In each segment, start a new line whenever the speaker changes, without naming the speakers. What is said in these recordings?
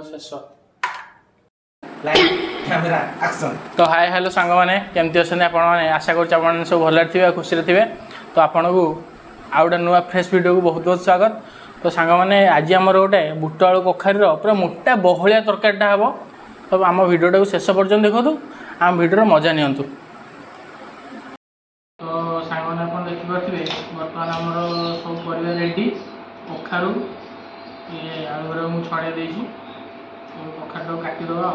शेष।
Camera action.
तो hi hello सांग मैंने केमती अच्छे आपण मैंने आशा कर सब भल थे खुशी थे। तो आपन को आउ गोटे नुआ फ्रेश वीडियो को बहुत बहुत स्वागत। तो सांग मैंने आज आमर गोटे बुट आलू कखारी पूरा मोटा बहलिया तरकारीटा हम। तो आम भिडियोटा को शेष पर्यटन देखो आम भिडियो मजा नियंतु। तो सांग मैंने आप देखिपे बर्तमान आमर सब परिवार रेडी। कखारू ये आलू मुझे छड़े देसी कखारू काटिदेवा।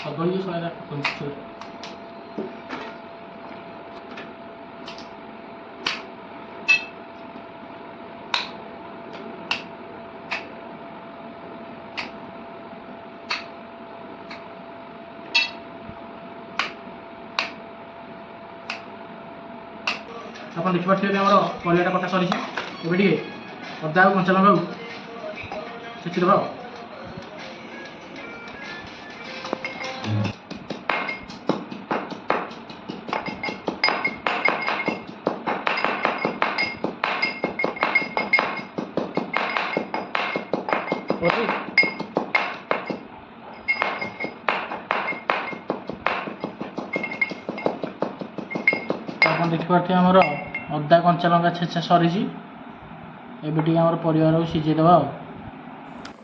कदली शहे आप देखिपे आम परिवाटा कटा सरी ए अदा कंचा लंका छेचिदेवा। आप देखिपे आमर अदा कंचा लंका छेचा सरी एबे आम परिवार को सीझेदेवा।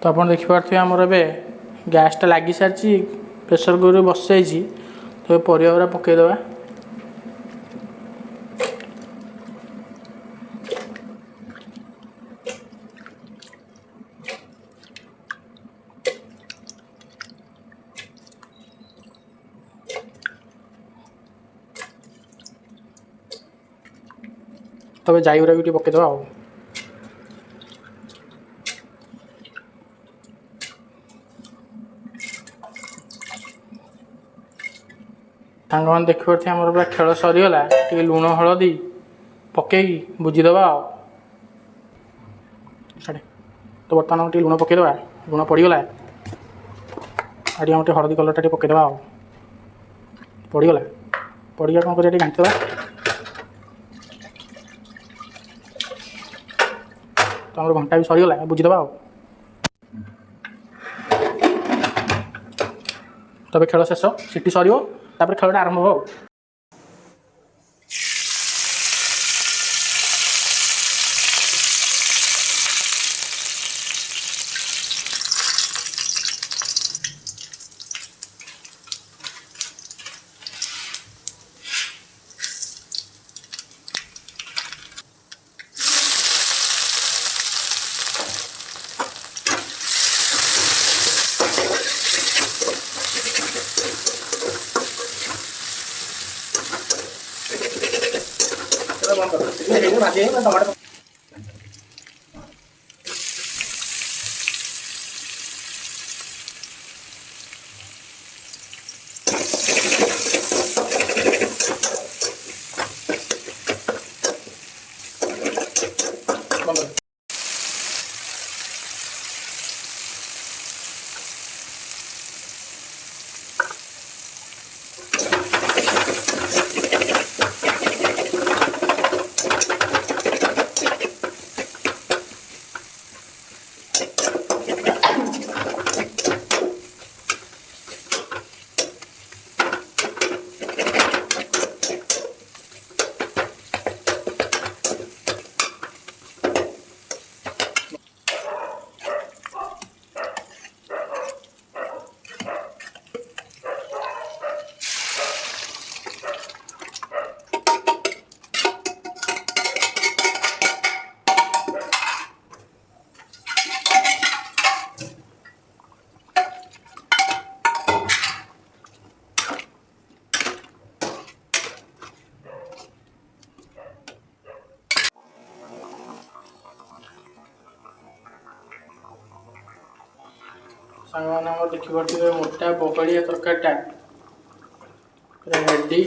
तो आप देखिपे आमर ए गैसटा लगी सारी प्रेसर कुकर बस जाइए। तो परिवा पकईदेवा। तब जाई गुरा भी पकईदेवा। सांग मैंने देखिपे आमर पूरा खेल सरीगला टे लुण हलदी पकईकी बुझीदेवा। तो बर्तमान टे लुण पकईदेवा। लुण पड़गला आगे आम हलदी कलरटा पकईदेवा। पड़गला पड़िया कौन कर घाटीदेवा। तो आम घंटा भी सरीगला बुझीदेवा। तब खेल शेष सीटी सर खेलटा आरंभ हो। टमाटर ସାଙ୍ଗମାନେ ଆମର ଦେଖିପାରୁଥିବେ ମୋଟା ବହଳିଆ ତରକାରୀଟା ପୁରା ରେଡ଼ି।